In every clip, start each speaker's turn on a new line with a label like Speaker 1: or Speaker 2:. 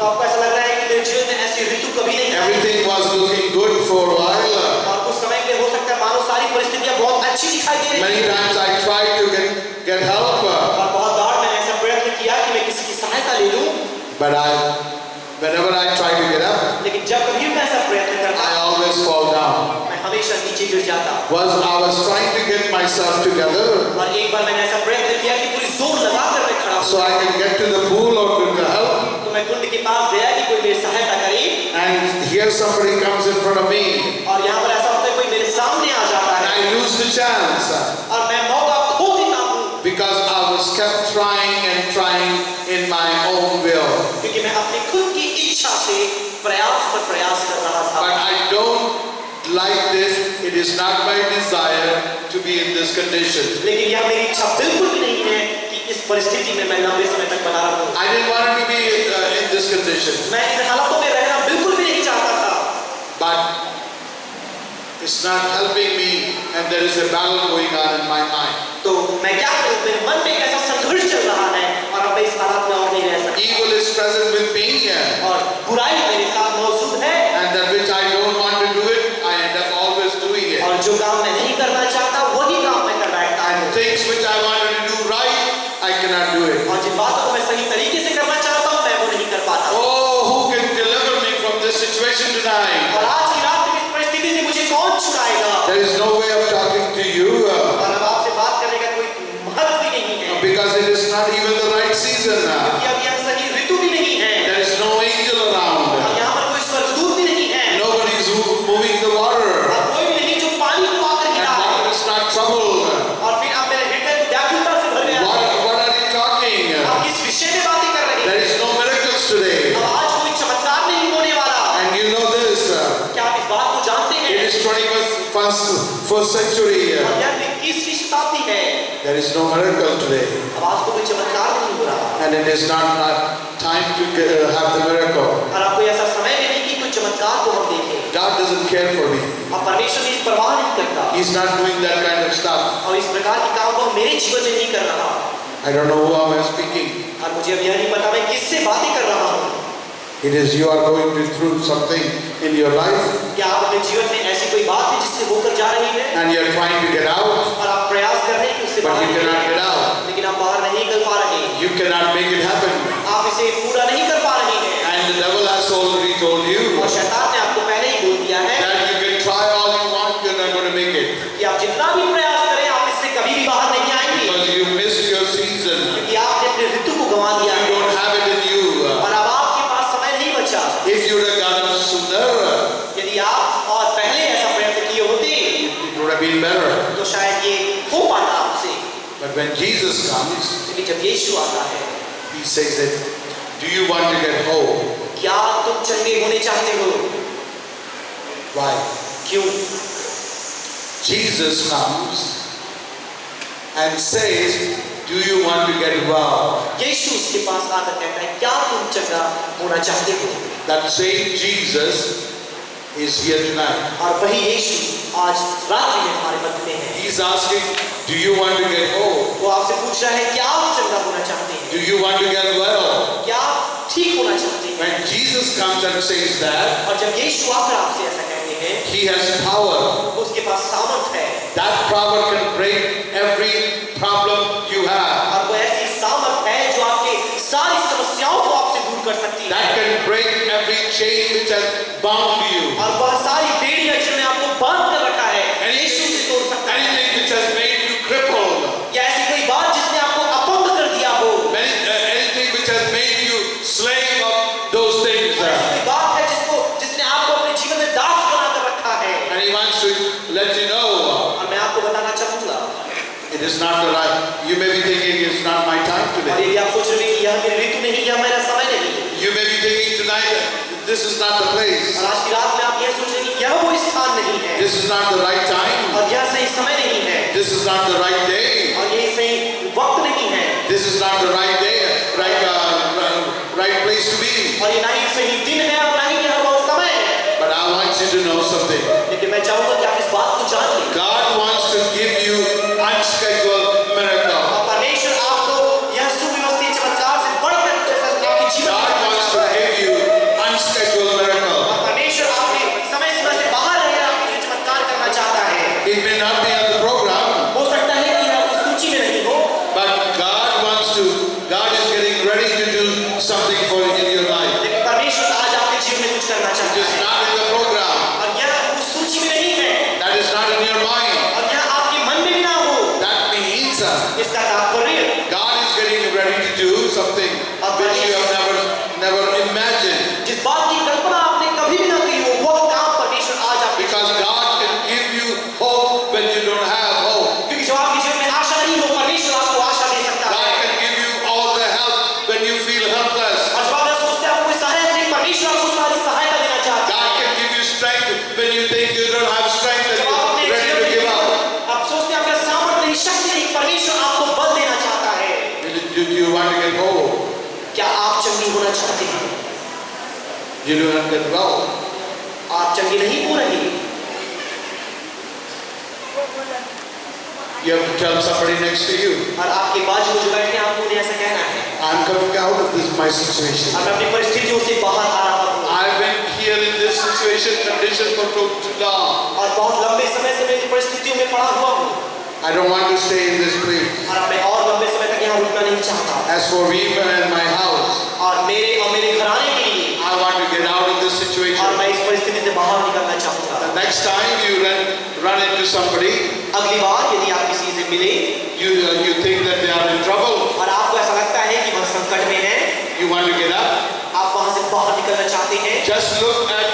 Speaker 1: तो आपको ऐसा लग रहा है कि मेरे जीवन में ऐसी ऋतु कभी नहीं आई।
Speaker 2: Everything was looking good for a while.
Speaker 1: और कुछ समय के लिए हो सकता है मानो सारी परिस्थितियां बहुत अच्छी दिखाई दे रही
Speaker 2: Many
Speaker 1: हैं।
Speaker 2: times I tried to get help,
Speaker 1: और बहुत बार मैंने ऐसा प्रयत्न किया कि मैं किसी की सहायता ले लूं,
Speaker 2: but whenever I try to get up,
Speaker 1: लेकिन जब कभी मैं ऐसा प्रयत्न करता
Speaker 2: I always fall down.
Speaker 1: मैं हमेशा नीचे गिर जाता।
Speaker 2: I was trying to get myself together
Speaker 1: और एक बार मैंने ऐसा प्रयत्न किया कि पूरी जोर लगाकर मैं खड़ा
Speaker 2: so
Speaker 1: हुआ,
Speaker 2: I can get to the pool or to the help,
Speaker 1: तो मैं कुंड के पास गया कि कोई मेरी सहायता करे,
Speaker 2: and here somebody comes in front of me,
Speaker 1: और यहाँ पर ऐसा होता है कोई मेरे सामने आ जाता
Speaker 2: and
Speaker 1: है
Speaker 2: I lose the chance
Speaker 1: और मैं मौका खो देता हूँ,
Speaker 2: because I was kept trying and trying in my own will.
Speaker 1: क्योंकि मैं अपनी खुद की इच्छा से प्रयास पर प्रयास कर रहा था।
Speaker 2: But I don't like this. It is not my desire to be in this condition.
Speaker 1: लेकिन यह मेरी इच्छा बिल्कुल भी नहीं है कि इस परिस्थिति में मैं लंबे समय तक बना रहूं।
Speaker 2: I didn't want to be in this condition.
Speaker 1: मैं इन हालातों में रहना बिल्कुल भी नहीं चाहता था।
Speaker 2: But it's not helping me, and there is a battle going on in my mind.
Speaker 1: तो मैं क्या करूं? मेरे मन में एक ऐसा संघर्ष चल रहा है और अब मैं इस हालत में और नहीं रह सकता।
Speaker 2: Evil is present with me,
Speaker 1: और बुराई मेरे साथ मौजूद है,
Speaker 2: and that which I don't want to do it, I end up always doing it.
Speaker 1: और जो काम मैं नहीं करना चाहता वही काम मैं कर बैठता हूं।
Speaker 2: And things which I wanted to do right, I cannot do it.
Speaker 1: और जिन बातों को मैं सही तरीके से करना चाहता हूं मैं वो नहीं कर पाता।
Speaker 2: Oh, who can deliver me from this situation tonight?
Speaker 1: और आज की रात में इस परिस्थिति से मुझे कौन छुड़ाएगा?
Speaker 2: There is no way of talking to you
Speaker 1: और अब आपसे बात करने का कोई महत्व ही नहीं है,
Speaker 2: because it is not even the right season.
Speaker 1: क्योंकि अब यह सही ऋतु भी नहीं है,
Speaker 2: There is no angel around.
Speaker 1: और यहाँ पर कोई स्वर्गदूत भी नहीं है,
Speaker 2: Nobody is moving the water.
Speaker 1: और कोई भी नहीं जो पानी को आकर
Speaker 2: And
Speaker 1: गिरा है।
Speaker 2: water is not troubled.
Speaker 1: और फिर आप मेरे हृदय व्याकुलता से भर गया।
Speaker 2: What are you talking?
Speaker 1: आप किस विषय में बातें कर रहे हैं?
Speaker 2: There is no miracles today.
Speaker 1: अब आज कोई चमत्कार नहीं होने वाला।
Speaker 2: And you know this.
Speaker 1: क्या आप इस बात को जानते
Speaker 2: It
Speaker 1: हैं?
Speaker 2: is 21st century.
Speaker 1: और यह 21वीं शताब्दी है।
Speaker 2: There is no miracle today.
Speaker 1: अब आज तो कोई चमत्कार नहीं हो रहा।
Speaker 2: And it is not time to have the miracle.
Speaker 1: और आपको ऐसा समय भी नहीं कि कोई चमत्कार को हम देखें।
Speaker 2: God doesn't care for me.
Speaker 1: अब परमेश्वर की परवाह नहीं करता।
Speaker 2: He's not doing that kind of stuff.
Speaker 1: और इस प्रकार के काम को मेरे जीवन में नहीं कर रहा।
Speaker 2: I don't know who I am speaking.
Speaker 1: और मुझे अब यह नहीं पता मैं किससे बातें कर रहा हूँ।
Speaker 2: It is you are going through something in your life
Speaker 1: क्या आप अपने जीवन में ऐसी कोई बात है जिससे होकर जा रही है
Speaker 2: and you are trying to get out,
Speaker 1: और आप प्रयास कर रहे हैं कि उससे
Speaker 2: but
Speaker 1: बाहर
Speaker 2: you cannot
Speaker 1: निकलें,
Speaker 2: get out.
Speaker 1: लेकिन आप बाहर नहीं निकल पा रहे,
Speaker 2: You cannot make it happen.
Speaker 1: आप इसे पूरा नहीं कर पा रहे हैं।
Speaker 2: And the devil has already told you
Speaker 1: और शैतान ने आपको पहले ही बोल दिया है
Speaker 2: that you can try all you want, you're not going to make it.
Speaker 1: कि आप जितना भी प्रयास करें आप इससे कभी भी बाहर नहीं आएंगे,
Speaker 2: Because you missed your season.
Speaker 1: क्योंकि आपने अपने ऋतु को गंवा दिया
Speaker 2: You
Speaker 1: है
Speaker 2: don't have it in you.
Speaker 1: और अब आपके पास समय नहीं बचा।
Speaker 2: If you would have done it sooner,
Speaker 1: यदि आप और पहले ऐसा प्रयत्न किए होते
Speaker 2: it would have been better.
Speaker 1: तो शायद ये हो पाता आपसे।
Speaker 2: But when Jesus comes,
Speaker 1: लेकिन जब यीशु आता है,
Speaker 2: he says that, do you want to get whole?
Speaker 1: क्या तुम चंगे होने चाहते हो?
Speaker 2: Why?
Speaker 1: क्यों?
Speaker 2: Jesus comes and says, do you want to get well?
Speaker 1: यीशु उसके पास आकर कहता है क्या तुम चंगा होना चाहते हो?
Speaker 2: That same Jesus is here tonight.
Speaker 1: और वही यीशु आज रात्रि में हमारे मध्य में है।
Speaker 2: He's asking, do you want to get whole?
Speaker 1: वो आपसे पूछ रहा है क्या आप चंगा होना चाहते हैं?
Speaker 2: Do you want to get well?
Speaker 1: क्या आप ठीक होना चाहते हैं?
Speaker 2: When Jesus comes and says that,
Speaker 1: और जब यीशु आकर आपसे ऐसा कहते हैं,
Speaker 2: he has power.
Speaker 1: उसके पास सामर्थ है
Speaker 2: That power can break every problem you have.
Speaker 1: और वो ऐसी सामर्थ है जो आपके सारी समस्याओं को आपसे दूर कर सकती है
Speaker 2: That can break every chain which has bound you.
Speaker 1: और वह सारी बेड़ियां जिन्होंने आपको बांध कर रखा है यीशु से तोड़ सकता है।
Speaker 2: Anything which has made you crippled.
Speaker 1: या ऐसी कोई बात जिसने आपको अपंग कर दिया हो,
Speaker 2: Anything which has made you slave of those things.
Speaker 1: और ऐसी कोई बात है जिसने आपको अपने जीवन में दास बना कर रखा है।
Speaker 2: And he wants to let you know,
Speaker 1: और मैं आपको बताना चाहूंगा,
Speaker 2: it is not the right. You may be thinking it's not my time
Speaker 1: और
Speaker 2: today.
Speaker 1: यदि आप सोच रहे हैं कि यह मेरी ऋतु नहीं, यह मेरा समय नहीं,
Speaker 2: You may be thinking tonight, this is not the place.
Speaker 1: और आज की रात में आप यह सोच रहे हैं कि यह वो स्थान नहीं है,
Speaker 2: This is not the right time.
Speaker 1: और यह सही समय नहीं है,
Speaker 2: This is not the right day.
Speaker 1: और यह सही वक्त नहीं है,
Speaker 2: This is not the right day, right place to be.
Speaker 1: और ये ना ही सही दिन है और ना ही यह वो समय है।
Speaker 2: But I want you to know something.
Speaker 1: लेकिन मैं चाहूंगा कि आप इस बात को जान लें,
Speaker 2: God wants to give you unscheduled miracle.
Speaker 1: और परमेश्वर आपको यह सुव्यवस्थित चमत्कार से बढ़कर जैसा आपके जीवन
Speaker 2: God
Speaker 1: में
Speaker 2: wants to give you You do not get well.
Speaker 1: आप चंगे नहीं हो रहे।
Speaker 2: You have to tell somebody next to you,
Speaker 1: और आपके बाजू में जो बैठे हैं आपको उन्हें ऐसा कहना है,
Speaker 2: I'm coming out of this my situation.
Speaker 1: और मैं अपनी परिस्थितियों से बाहर आ रहा हूँ।
Speaker 2: I've been here in this situation, condition for too long.
Speaker 1: और बहुत लंबे समय से मैं इन परिस्थितियों में पड़ा हुआ हूँ।
Speaker 2: I don't want to stay in this place.
Speaker 1: और अब मैं और लंबे समय तक यहाँ रुकना नहीं चाहता।
Speaker 2: As for me and my house,
Speaker 1: और मेरे घराने के लिए,
Speaker 2: I want to get out of this
Speaker 1: और
Speaker 2: situation.
Speaker 1: मैं इस परिस्थिति से बाहर निकलना चाहूँगा।
Speaker 2: The next time you run into somebody,
Speaker 1: अगली बार यदि आप किसी से मिले,
Speaker 2: you think that they are in trouble,
Speaker 1: और आपको ऐसा लगता है कि वह संकट में है,
Speaker 2: you want to get up,
Speaker 1: आप वहाँ से बाहर निकलना चाहते हैं,
Speaker 2: just look at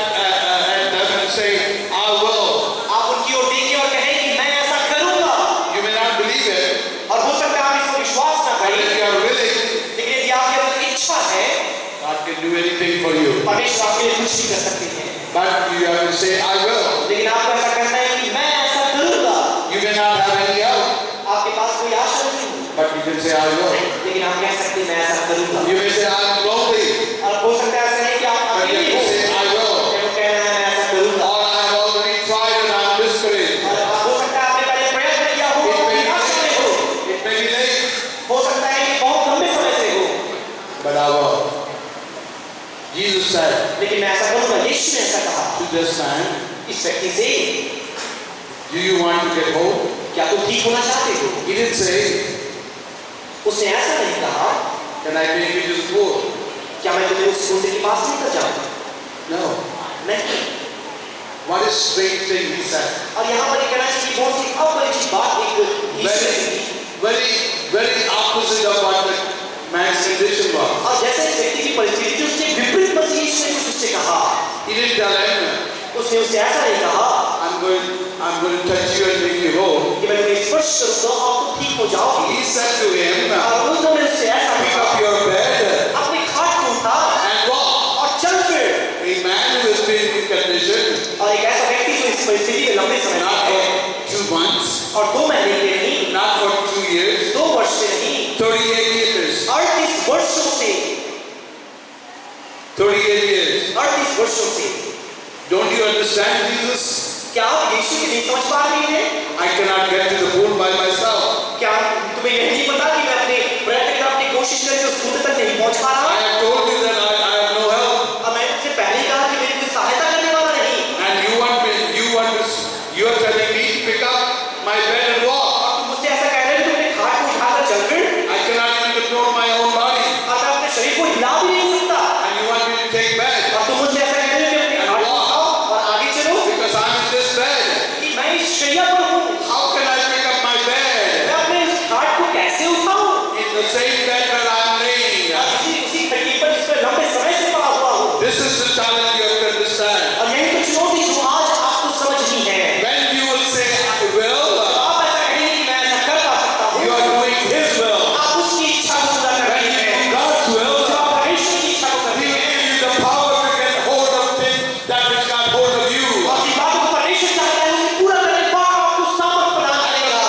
Speaker 2: them and say, I will.
Speaker 1: आप उनकी ओर देखिए और कहें कि मैं ऐसा करूँगा।
Speaker 2: You may not believe it,
Speaker 1: और हो सकता है आप इसको विश्वास ना
Speaker 2: but
Speaker 1: करें,
Speaker 2: if you are willing,
Speaker 1: लेकिन यदि आपके अंदर इच्छा है,
Speaker 2: God can do anything for you.
Speaker 1: परमेश्वर आपके लिए कुछ भी कर सकते हैं।
Speaker 2: But you have to say, I will.
Speaker 1: लेकिन आपको ऐसा करना है कि मैं ऐसा करूँगा।
Speaker 2: You may not have any help,
Speaker 1: आपके पास कोई आशा नहीं,
Speaker 2: but you can say, I will.
Speaker 1: लेकिन आप कह सकते हैं मैं ऐसा करूँगा।
Speaker 2: You may say, I'm lonely,
Speaker 1: और हो सकता है ऐसा नहीं कि आप
Speaker 2: but you
Speaker 1: अकेले
Speaker 2: have
Speaker 1: हो,
Speaker 2: to say, I will.
Speaker 1: लेकिन कहना है मैं ऐसा करूँगा।
Speaker 2: Or I have already tried and I'm discouraged.
Speaker 1: और हो सकता है आपने पहले प्रयत्न किया हो और निराश में हो,
Speaker 2: It may be late,
Speaker 1: हो सकता है कि बहुत लंबे समय से हो,
Speaker 2: but I will. Jesus said
Speaker 1: लेकिन मैं ऐसा करूँगा। यीशु ने ऐसा कहा
Speaker 2: to this man,
Speaker 1: इस व्यक्ति से,
Speaker 2: do you want to get whole?
Speaker 1: क्या तुम ठीक होना चाहते हो?
Speaker 2: He didn't say,
Speaker 1: उसने ऐसा नहीं कहा
Speaker 2: can I take you to the pool?
Speaker 1: क्या मैं तुम्हें उस कुंडे के पास लेकर जाऊँ?
Speaker 2: No.
Speaker 1: नहीं।
Speaker 2: What a strange thing he said.
Speaker 1: और यहाँ पर ये कहना चाहिए कि बहुत सी अपरिचित बात एक यीशु ने की।
Speaker 2: Very opposite of what the man's condition was.
Speaker 1: और जैसे इस व्यक्ति की परिस्थिति थी, उसने विपरीत मसीह यीशु ने कुछ उससे कहा।
Speaker 2: He didn't tell him,
Speaker 1: उसने उससे ऐसा नहीं कहा
Speaker 2: I'm going to touch you and make you whole.
Speaker 1: कि मैं तुम्हें स्पर्श करूँगा और तुम ठीक हो जाओगे।
Speaker 2: He said to him,
Speaker 1: और उन्होंने उससे ऐसा
Speaker 2: pick
Speaker 1: कहा,
Speaker 2: up your bed
Speaker 1: अपनी खाट को उठा
Speaker 2: and walk.
Speaker 1: और चल फिर।
Speaker 2: A man who has been in condition,
Speaker 1: और एक ऐसा व्यक्ति जो इस परिस्थिति में लंबे समय
Speaker 2: not
Speaker 1: से है,
Speaker 2: for 2 months,
Speaker 1: और 2 महीने के नहीं,
Speaker 2: not for 2 years,
Speaker 1: 2 वर्ष से नहीं,
Speaker 2: 38 years.
Speaker 1: 38 वर्षों से,
Speaker 2: 38 years.
Speaker 1: 38 वर्षों से।
Speaker 2: Don't you understand, Jesus?
Speaker 1: क्या आप यीशु की नहीं समझ पा रहे हैं?
Speaker 2: I cannot get to the pool by myself.
Speaker 1: क्या तुम्हें यह नहीं पता कि मैं अपने प्रयत्न कर अपनी कोशिश करके उस कुंड तक नहीं पहुंच पा रहा?
Speaker 2: I have told you that I have no help.
Speaker 1: अब मैं तुमसे पहले ही कहा कि मेरी कोई सहायता करने वाला नहीं।
Speaker 2: And you are telling me to pick up my bed and walk.
Speaker 1: और तुम मुझसे ऐसा कह रहे हो कि तुम अपने खाट को उठाकर चल फिर।
Speaker 2: I cannot even control my own body.
Speaker 1: और मैं अपने शरीर को हिला भी नहीं सकता।
Speaker 2: And you want me to take bed
Speaker 1: और तुम मुझसे ऐसा कह रहे हो कि अपने खाट को उठाओ और आगे चलो,
Speaker 2: because I'm in this bed.
Speaker 1: कि मैं इस शैया पर हूँ।
Speaker 2: How can I pick up my bed
Speaker 1: मैं अपने इस खाट को कैसे उठाऊं?
Speaker 2: in the same bed where I'm laying?
Speaker 1: उसी खटिए पर जिस पर लंबे समय से पड़ा हुआ हूँ।
Speaker 2: This is the challenge you have to understand.
Speaker 1: और यही तो चुनौती जो आज आपको समझनी है।
Speaker 2: When you will say, I will,
Speaker 1: आप ऐसा कहेंगे कि मैं ऐसा कर पा सकता हूँ।
Speaker 2: you are doing His will.
Speaker 1: आप उसकी इच्छा को पूरा कर
Speaker 2: When
Speaker 1: रहे
Speaker 2: you
Speaker 1: हैं।
Speaker 2: do God's will,
Speaker 1: जो आप परमेश्वर की इच्छा को कर
Speaker 2: He
Speaker 1: रहे
Speaker 2: will
Speaker 1: हैं।
Speaker 2: give you the power to get hold of things that which got hold of you.
Speaker 1: और जिस बात को परमेश्वर चाहता है उसे पूरा करने के बाद आपको सामर्थ प्रदान करेगा।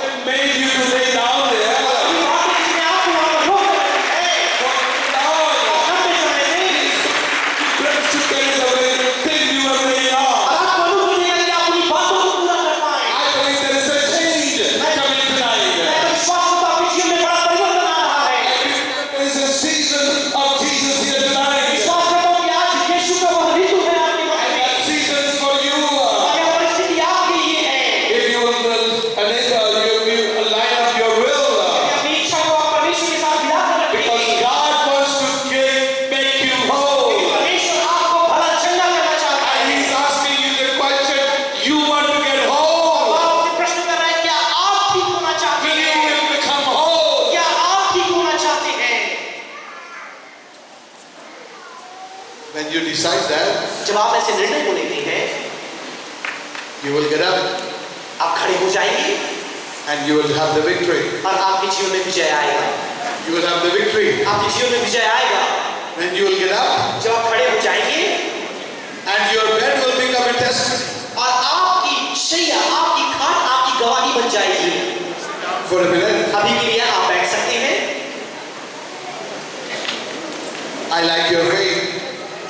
Speaker 2: It made you to lay down there
Speaker 1: ये बात है जिसने आपको वहाँ पर रोक रखा है।
Speaker 2: for long.
Speaker 1: लंबे समय से
Speaker 2: Just to get the way the thing you are laying on.
Speaker 1: और आपको अनुभव देगा कि आप अपनी बातों को पूरा कर पाएं।
Speaker 2: I believe there is a change coming tonight.
Speaker 1: मैं तो विश्वास करता हूँ कि जीवन में बड़ा परिवर्तन आ रहा है।
Speaker 2: There is a season of Jesus here tonight.
Speaker 1: विश्वास करता हूँ कि आज यीशु का वह ऋतु है आपके मन
Speaker 2: And
Speaker 1: में।
Speaker 2: that season is for you.
Speaker 1: और यह परिस्थिति आपके लिए है।
Speaker 2: If you will align up your will.
Speaker 1: अपनी इच्छा को आप परमेश्वर के साथ मिला कर
Speaker 2: Because
Speaker 1: रखेंगे।
Speaker 2: God wants to make you whole.
Speaker 1: परमेश्वर आपको भला चंगा करना चाहता
Speaker 2: And
Speaker 1: है।
Speaker 2: He's asking you the question, you want to get
Speaker 1: और
Speaker 2: whole?
Speaker 1: आपसे प्रश्न कर रहा है, क्या आप ठीक होना चाहते
Speaker 2: Will
Speaker 1: हैं?
Speaker 2: you become whole?
Speaker 1: क्या आप ठीक होना चाहते हैं?
Speaker 2: When you decide that,
Speaker 1: जब आप ऐसे निर्णय को लेते हैं,
Speaker 2: you will get up
Speaker 1: आप खड़े हो जाएंगे
Speaker 2: and you will have the victory.
Speaker 1: और आपके जीवन में विजय आएगा।
Speaker 2: You will have the victory.
Speaker 1: आपके जीवन में विजय आएगा।
Speaker 2: When you will get up
Speaker 1: जब आप खड़े हो जाएंगे
Speaker 2: and your bed will become a testimony.
Speaker 1: और आपकी शैया, आपकी खाट आपकी गवाही बन जाएगी।
Speaker 2: For a minute,
Speaker 1: अभी के लिए आप बैठ सकते हैं।
Speaker 2: I like your faith.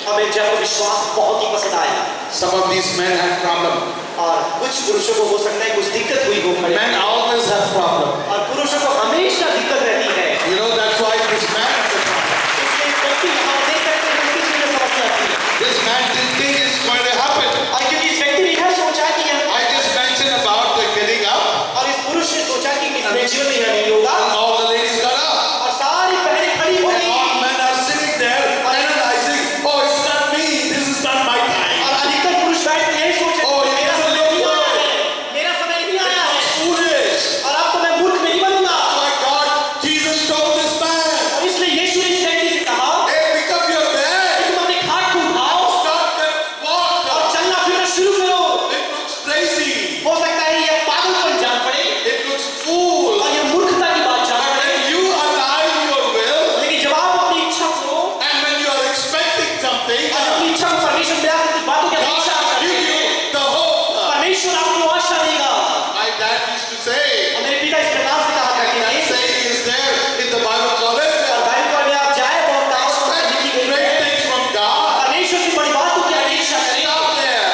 Speaker 1: और हमें जब विश्वास बहुत ही पसंद आया।
Speaker 2: Some of these men had problem.
Speaker 1: और कुछ पुरुषों को हो सकता है कुछ दिक्कत हुई हो खड़े।
Speaker 2: Men always have problem.
Speaker 1: और पुरुषों को हमेशा दिक्कत रहती है।
Speaker 2: You know that's why this man had the problem.
Speaker 1: इसलिए इस व्यक्ति हम देख सकते हैं उसकी जीवन समस्या थी।
Speaker 2: This man didn't think it's going to happen.
Speaker 1: और क्योंकि इस व्यक्ति ने यह सोचा कि
Speaker 2: I just mentioned about the getting up.
Speaker 1: और इस पुरुष ने सोचा कि इसमें जीवन में यह नहीं होगा।
Speaker 2: And all the ladies got up.
Speaker 1: और सारी बहनें खड़ी हो
Speaker 2: And
Speaker 1: गई।
Speaker 2: all men are sitting there analyzing. Oh, it's not me. This is not my time.
Speaker 1: और अधिकतर पुरुष बैठ कर यही सोच रहे
Speaker 2: Oh,
Speaker 1: हैं, मेरा समय नहीं आया है, मेरा समय नहीं आया है।
Speaker 2: Foolish.
Speaker 1: और अब तो मैं मूर्ख नहीं बनूंगा।
Speaker 2: My God, Jesus told this man,
Speaker 1: और इसलिए यीशु ने इस व्यक्ति से कहा
Speaker 2: hey, pick up your bed.
Speaker 1: कि तुम अपने खाट को उठाओ
Speaker 2: Start that walk.
Speaker 1: और चलना फिरना शुरू करो।
Speaker 2: It looks crazy.
Speaker 1: हो सकता है यह पागलपन जान पड़े
Speaker 2: It looks fool.
Speaker 1: और यह मूर्खता की बात जान
Speaker 2: But
Speaker 1: पड़े,
Speaker 2: when you align your will,
Speaker 1: लेकिन जब आप अपनी इच्छा को
Speaker 2: and when you are expecting something,
Speaker 1: और अपनी इच्छा को परमेश्वर में आकर कुछ बातों की अपेक्षा
Speaker 2: God
Speaker 1: करते
Speaker 2: give
Speaker 1: हैं,
Speaker 2: you the hope.
Speaker 1: परमेश्वर आपको आशा देगा।
Speaker 2: My dad used to say,
Speaker 1: और मेरे पिता इस प्रकार से कहा
Speaker 2: and
Speaker 1: करते
Speaker 2: that
Speaker 1: थे,
Speaker 2: saying is there in the Bible college.
Speaker 1: और बाइबल कॉलेज में आप जाए बहुत दावत
Speaker 2: Expect
Speaker 1: लिखी गई
Speaker 2: great
Speaker 1: है,
Speaker 2: things from God.
Speaker 1: परमेश्वर से बड़ी बातों की अपेक्षा करें,
Speaker 2: Stop there.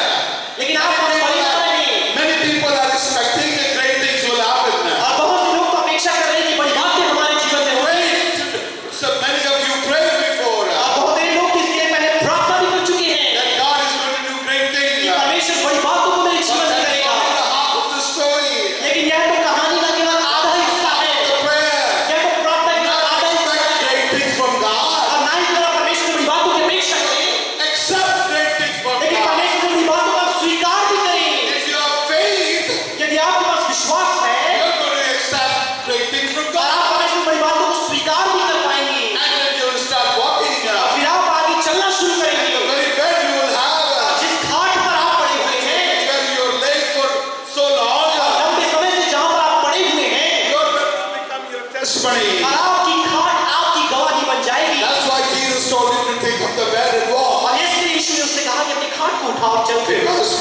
Speaker 1: लेकिन आप हमें बड़ी बात नहीं।
Speaker 2: Many people are expecting that great things will happen now.
Speaker 1: और बहुत से लोग तो अपेक्षा कर रहे हैं कि बड़ी बातें हमारे जीवन में होंगी।
Speaker 2: Great. So many of you prayed before
Speaker 1: और बहुत सारे लोग तो इसके लिए पहले प्रार्थना भी कर चुके हैं
Speaker 2: that God is going to do great
Speaker 1: कि
Speaker 2: things.
Speaker 1: परमेश्वर बड़ी बातों को मेरे जीवन
Speaker 2: But
Speaker 1: में
Speaker 2: that's
Speaker 1: करेगा।
Speaker 2: only the half of the story.
Speaker 1: लेकिन यह तो कहानी का केवल आधा हिस्सा है,
Speaker 2: The prayer.
Speaker 1: यह तो प्रार्थना का
Speaker 2: Not
Speaker 1: आधा हिस्सा
Speaker 2: expect
Speaker 1: है।
Speaker 2: great things from God.
Speaker 1: और ना ही केवल परमेश्वर की बड़ी बातों की अपेक्षा करें,
Speaker 2: Accept great things from
Speaker 1: लेकिन
Speaker 2: God.
Speaker 1: परमेश्वर की बड़ी बातों का स्वीकार भी करें।
Speaker 2: If you have faith,
Speaker 1: यदि आपके पास विश्वास है
Speaker 2: you're going to accept great things from
Speaker 1: और आप
Speaker 2: God.
Speaker 1: परमेश्वर की बड़ी बातों को स्वीकार भी कर पाएंगे,
Speaker 2: And then you will start walking
Speaker 1: और
Speaker 2: up.
Speaker 1: फिर आप आगे चलना शुरू
Speaker 2: And
Speaker 1: करेंगे।
Speaker 2: the very bed you will have,
Speaker 1: जिस खाट पर आप पड़े हुए हैं,
Speaker 2: where you're laying for so long,
Speaker 1: लंबे समय से जहां पर आप पड़े हुए हैं,
Speaker 2: your bed will become your testimony.
Speaker 1: और आपकी खाट आपकी गवाही बन जाएगी।
Speaker 2: That's why Jesus told him to take up the bed and walk.
Speaker 1: और इसलिए यीशु ने उससे कहा कि अपनी खाट को उठाओ और चल फिर,
Speaker 2: Because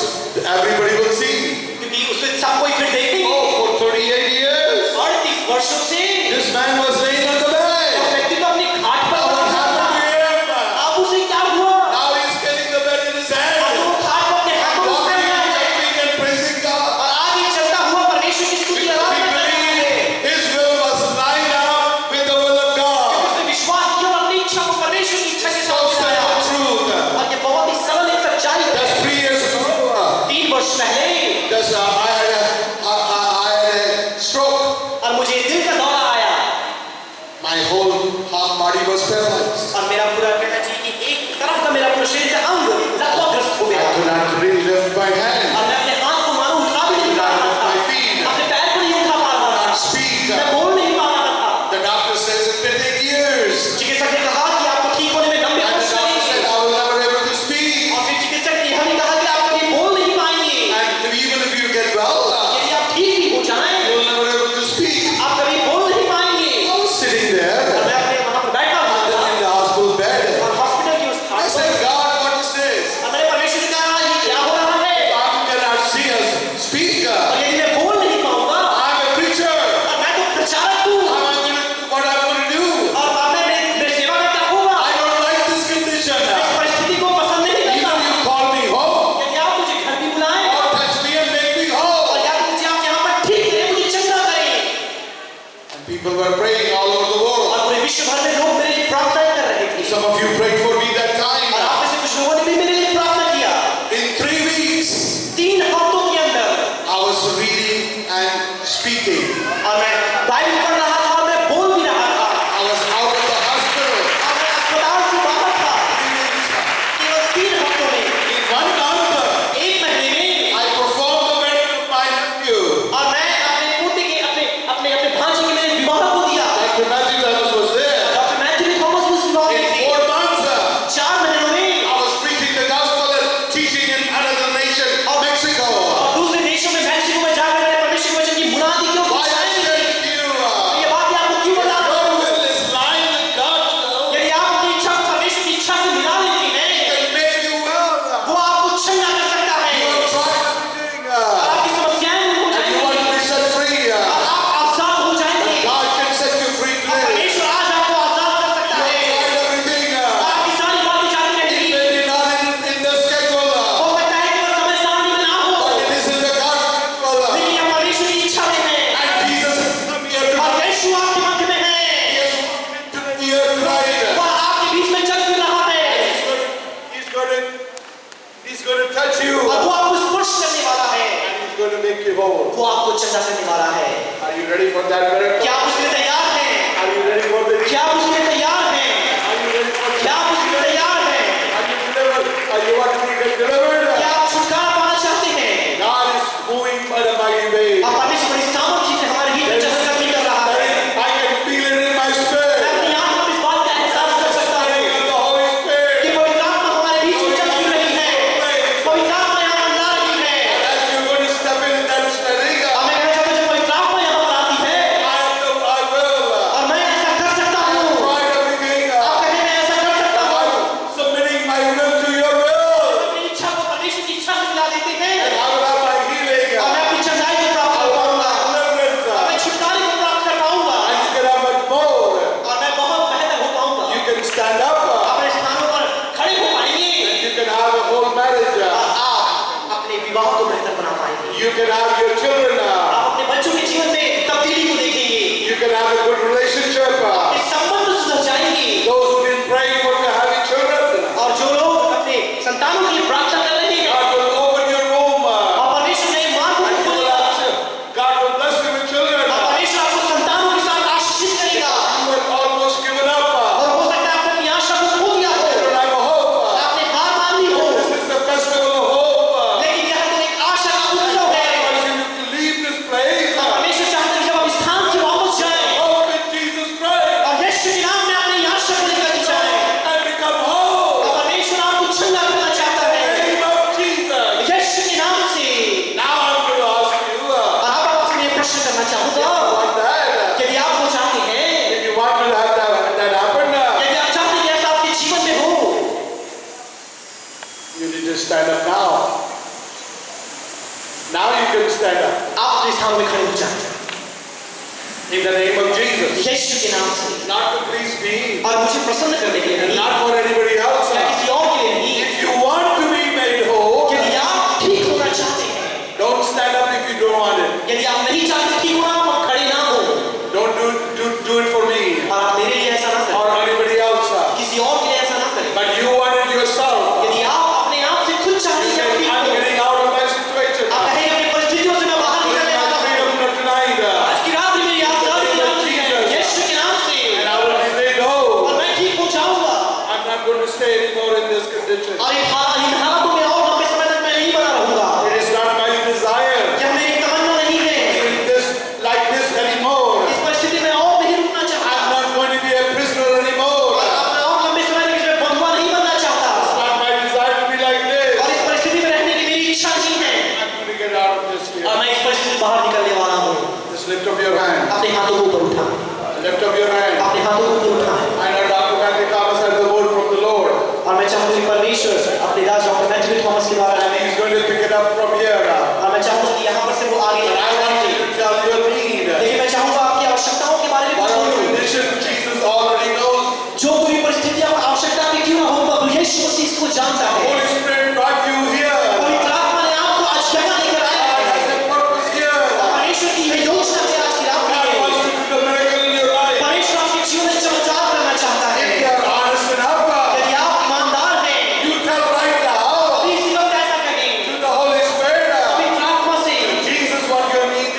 Speaker 2: everybody will see.
Speaker 1: क्योंकि उसमें सब कोई फिर देखेंगे।
Speaker 2: Oh, for 38 years,
Speaker 1: 38 वर्षों से
Speaker 2: this man was laying on the
Speaker 1: वो
Speaker 2: bed.
Speaker 1: व्यक्ति तो अपनी खाट पर
Speaker 2: Now what
Speaker 1: पड़ा
Speaker 2: happened
Speaker 1: था।
Speaker 2: to him?
Speaker 1: अब उसे क्या हुआ?
Speaker 2: Now he's getting the bed in his
Speaker 1: अब
Speaker 2: hand.
Speaker 1: वो खाट को अपने हाथों में
Speaker 2: Walking
Speaker 1: उठाया
Speaker 2: and
Speaker 1: है
Speaker 2: jumping and praising God.
Speaker 1: और आगे चलता हुआ परमेश्वर की स्तुति
Speaker 2: Because he
Speaker 1: आराधना कर रहा है।
Speaker 2: believed his will was lined up with the will of God.
Speaker 1: उसने विश्वास किया और अपनी इच्छा को परमेश्वर की इच्छा के
Speaker 2: So
Speaker 1: साथ मिलाया।
Speaker 2: simple truth.
Speaker 1: और ये बहुत ही सरल एक सच्चाई है।
Speaker 2: Just 3 years ago,
Speaker 1: 3 वर्ष पहले
Speaker 2: whole.
Speaker 1: वो आपको चंगा करने वाला है।
Speaker 2: Are you ready for that miracle?
Speaker 1: क्या आप उसके लिए तैयार हैं?
Speaker 2: Are you ready for the
Speaker 1: क्या आप उसके लिए तैयार हैं?
Speaker 2: Are you ready for
Speaker 1: क्या आप उसके लिए तैयार हैं?
Speaker 2: Are you delivered? Are you want to be delivered?
Speaker 1: क्या आप छुटकारा पाना चाहते हैं?
Speaker 2: God is moving by the mighty way.
Speaker 1: अब परमेश्वर बड़ी सामर्थ्य से हमारे भीतर चलकर कर रहा है।
Speaker 2: I can feel it in my spirit.
Speaker 1: मैं अपनी आत्मा में इस बात का एहसास कर सकता हूँ
Speaker 2: Of the Holy Spirit.
Speaker 1: कि पवित्र आत्मा हमारे बीच में चल रही है। पवित्र आत्मा यहाँ पर ला रही है।
Speaker 2: As you're going to step in that setting,
Speaker 1: और मैं कहना चाहता हूँ जब पवित्र आत्मा यहाँ पर आती है
Speaker 2: I will.
Speaker 1: और मैं ऐसा कर सकता हूँ।
Speaker 2: Try everything.
Speaker 1: आप कहें मैं ऐसा कर सकता हूँ।
Speaker 2: I'm submitting my will to your will.
Speaker 1: अपनी इच्छा को परमेश्वर की इच्छा से मिला देते हैं
Speaker 2: And I will have my healing.
Speaker 1: और मैं अपनी चंगाई को प्राप्त कर पाऊंगा
Speaker 2: Deliverance.
Speaker 1: और मैं छुटकारे को प्राप्त कर पाऊंगा
Speaker 2: And you can have much more.
Speaker 1: और मैं बहुत बेहतर हो पाऊंगा।
Speaker 2: You can stand up.
Speaker 1: अपने स्थानों पर खड़े हो पाएंगे
Speaker 2: You can have a whole marriage.
Speaker 1: और आप अपने विवाह को बेहतर बना पाएंगे।
Speaker 2: You can have your children.
Speaker 1: आप अपने बच्चों के जीवन में तब्दीली को देखेंगे।
Speaker 2: You can have a good relationship.
Speaker 1: इस संबंध सुधर जाएंगे
Speaker 2: Those who've been praying for having children,
Speaker 1: और जो लोग अपने संतानों के लिए प्रार्थना कर रहे हैं
Speaker 2: God will open your womb.
Speaker 1: और परमेश्वर ने मार्ग को खोलेगा
Speaker 2: God will bless you with children.
Speaker 1: और परमेश्वर आपको संतानों के साथ आशीषित करेगा
Speaker 2: You have almost given up.
Speaker 1: और हो सकता है आपने अपनी आशा को खो दिया हो,
Speaker 2: You don't have a hope.
Speaker 1: आपने हार मान ली हो,
Speaker 2: This is the festival of hope.
Speaker 1: लेकिन यह तो एक आशा का उत्सव है
Speaker 2: God wants you to leave this place.
Speaker 1: और परमेश्वर चाहते हैं कि जब आप इस स्थान से वापस जाएं
Speaker 2: Hope in Jesus Christ.
Speaker 1: और यीशु के नाम में अपनी आशा को लेकर के जाएं
Speaker 2: And become whole.
Speaker 1: और परमेश्वर आपको चंगा करना चाहता
Speaker 2: In
Speaker 1: है
Speaker 2: the name of Jesus.
Speaker 1: यीशु के नाम से।
Speaker 2: Now I'm going to ask you.
Speaker 1: और अब आपसे मैं प्रश्न करना चाहूंगा
Speaker 2: Want that?
Speaker 1: यदि आप वो चाहते हैं,
Speaker 2: If you want to have that happen,
Speaker 1: यदि आप चाहते हैं कि ऐसा आपके जीवन में हो,
Speaker 2: you need to stand up now. Now you can stand up.
Speaker 1: आप अपने स्थान में खड़े हो जाएं
Speaker 2: In the name of Jesus.
Speaker 1: यीशु के नाम से
Speaker 2: Not to please me.
Speaker 1: और मुझे प्रसन्न करने के लिए नहीं,
Speaker 2: Not for anybody else.
Speaker 1: या किसी और के लिए नहीं।
Speaker 2: If you want to be made whole,
Speaker 1: यदि आप ठीक होना चाहते हैं,
Speaker 2: don't stand up if you don't want it.
Speaker 1: यदि आप नहीं चाहते ठीक होना, आप खड़े ना हो
Speaker 2: Don't do it for me
Speaker 1: और आप मेरे लिए ऐसा ना करें,
Speaker 2: or anybody else.
Speaker 1: किसी और के लिए ऐसा ना करें।
Speaker 2: But you want it yourself.
Speaker 1: यदि आप अपने आप से खुद चाहते
Speaker 2: You
Speaker 1: हैं
Speaker 2: say,
Speaker 1: कि
Speaker 2: I'm
Speaker 1: आप
Speaker 2: getting out of my situation.
Speaker 1: कहें अपनी परिस्थितियों से मैं बाहर निकलने
Speaker 2: My
Speaker 1: वाला हूं।
Speaker 2: freedom for tonight.
Speaker 1: आज की रात में मेरी आजादी की रात है, यीशु के नाम से,
Speaker 2: And I will be made whole.
Speaker 1: और मैं ठीक हो जाऊंगा
Speaker 2: I'm not going to stay anymore in this condition.
Speaker 1: और इन हालातों में और लंबे समय तक मैं नहीं बना रहूंगा।
Speaker 2: It is not my desire
Speaker 1: यह मेरी तमन्ना नहीं है,
Speaker 2: in this like this anymore.
Speaker 1: इस परिस्थिति में और नहीं रुकना
Speaker 2: I'm
Speaker 1: चाहता
Speaker 2: not going to be a prisoner anymore.
Speaker 1: और मैं और लंबे समय तक इसमें बंधुआ नहीं बनना चाहता
Speaker 2: It's not my desire to be like this.
Speaker 1: और इस परिस्थिति में रहने की मेरी इच्छा नहीं है
Speaker 2: I'm going to get out of this
Speaker 1: और
Speaker 2: here.
Speaker 1: मैं इस परिस्थिति से बाहर निकलने वाला हूँ।
Speaker 2: Just lift up your hand.
Speaker 1: अपने हाथों को ऊपर उठाएं,
Speaker 2: Lift up your hand.
Speaker 1: अपने हाथों को ऊपर उठाएं
Speaker 2: I know Dr. Matthew Thomas has the word from the Lord.
Speaker 1: और मैं चाहूंगा कि परमेश्वर अपने दास डॉक्टर मैथ्यू थॉमस के द्वारा
Speaker 2: And he's going to pick it up from here.
Speaker 1: और मैं चाहूंगा कि यहाँ पर से वो आगे
Speaker 2: But I want you to tell your need.
Speaker 1: लेकिन मैं चाहूंगा आपकी आवश्यकताओं के बारे में
Speaker 2: Whatever
Speaker 1: बताऊं।
Speaker 2: condition Jesus already knows.
Speaker 1: जो कोई परिस्थिति आप आवश्यकता की क्यों ना हो, प्रभु यीशु मसीह इसको जानता है।
Speaker 2: Holy Spirit brought you here.
Speaker 1: पवित्र आत्मा ने आपको आज यहाँ लेकर आया
Speaker 2: God
Speaker 1: है
Speaker 2: has a purpose here.
Speaker 1: और परमेश्वर की यह योजना है आज की रात
Speaker 2: God
Speaker 1: में।
Speaker 2: wants to do the miracle in your life.
Speaker 1: परमेश्वर आपके जीवन में चमत्कार करना चाहता है।
Speaker 2: If you are honest enough,
Speaker 1: यदि आप ईमानदार हैं,
Speaker 2: you tell right now
Speaker 1: अभी इसी वक्त ऐसा कहें
Speaker 2: to the Holy Spirit,
Speaker 1: पवित्र आत्मा से
Speaker 2: Jesus, what your need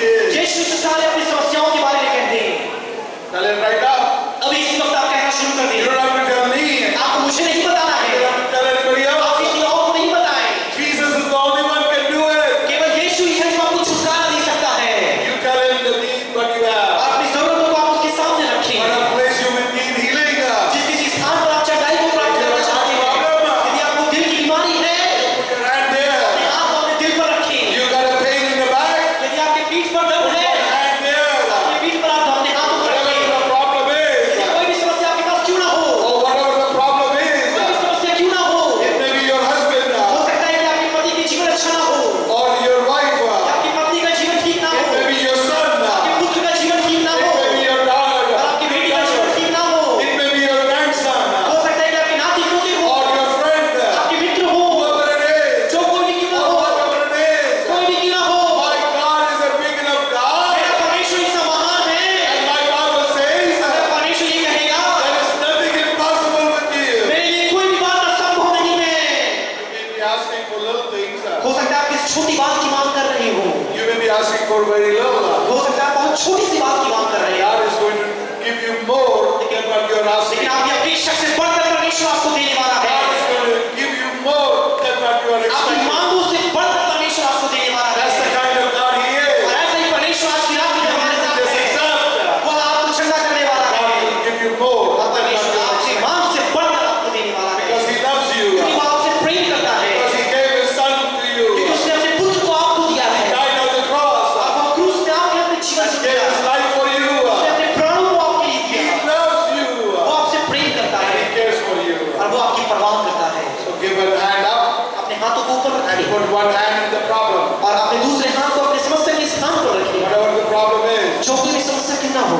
Speaker 2: for very little.
Speaker 1: हो सकता है बहुत छोटी सी बात की मांग कर रहे हैं,
Speaker 2: God is going to give you more than what you are asking.
Speaker 1: लेकिन आपकी अपेक्षा से बढ़कर परमेश्वर आपको देने वाला है।
Speaker 2: God is going to give you more than what you are
Speaker 1: आपकी
Speaker 2: expecting.
Speaker 1: मांगों से बढ़कर परमेश्वर आपको देने वाला
Speaker 2: That's
Speaker 1: है।
Speaker 2: the kind of God He is.
Speaker 1: और ऐसा ही परमेश्वर आज की रात में हमारे साथ
Speaker 2: Just
Speaker 1: है।
Speaker 2: accept.
Speaker 1: वो आपको ठंडा करने वाला
Speaker 2: God
Speaker 1: है।
Speaker 2: will give you more
Speaker 1: और
Speaker 2: than what
Speaker 1: परमेश्वर
Speaker 2: you are
Speaker 1: आपकी
Speaker 2: expecting.
Speaker 1: मांग से बढ़कर आपको देने वाला है,
Speaker 2: Because He loves you.
Speaker 1: क्योंकि वो आपसे प्रेम करता है,
Speaker 2: Because He gave His Son to
Speaker 1: क्योंकि
Speaker 2: you.
Speaker 1: उसने अपने पुत्र को आपको दिया है।
Speaker 2: He died on the cross.
Speaker 1: और वो क्रूस में आपके अपने जीवन
Speaker 2: And
Speaker 1: को
Speaker 2: gave
Speaker 1: दिया,
Speaker 2: His life for you.
Speaker 1: उसने अपने प्राणों को आपके लिए
Speaker 2: He
Speaker 1: दिया।
Speaker 2: loves
Speaker 1: वो
Speaker 2: you.
Speaker 1: आपसे प्रेम करता है
Speaker 2: He cares for you.
Speaker 1: और वो आपकी परवाह करता है।
Speaker 2: So give a hand up
Speaker 1: अपने हाथों को ऊपर
Speaker 2: and
Speaker 1: रखिए
Speaker 2: put one hand in the problem.
Speaker 1: और अपने दूसरे हाथ को अपने समस्या के स्थान पर रखिए।
Speaker 2: Whatever the problem is,
Speaker 1: जो कोई भी समस्या क्यों ना हो,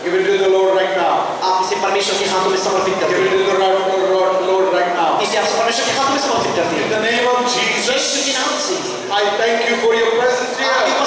Speaker 2: give it to the Lord right now.
Speaker 1: आप इसे परमेश्वर के हाथों में समर्पित कर
Speaker 2: Give it
Speaker 1: दीजिए।
Speaker 2: to the Lord right now.
Speaker 1: इसे आप परमेश्वर के हाथों में समर्पित कर
Speaker 2: In
Speaker 1: दीजिए।
Speaker 2: the name of Jesus,
Speaker 1: यीशु के नाम से
Speaker 2: I thank you for your presence
Speaker 1: आपकी
Speaker 2: here.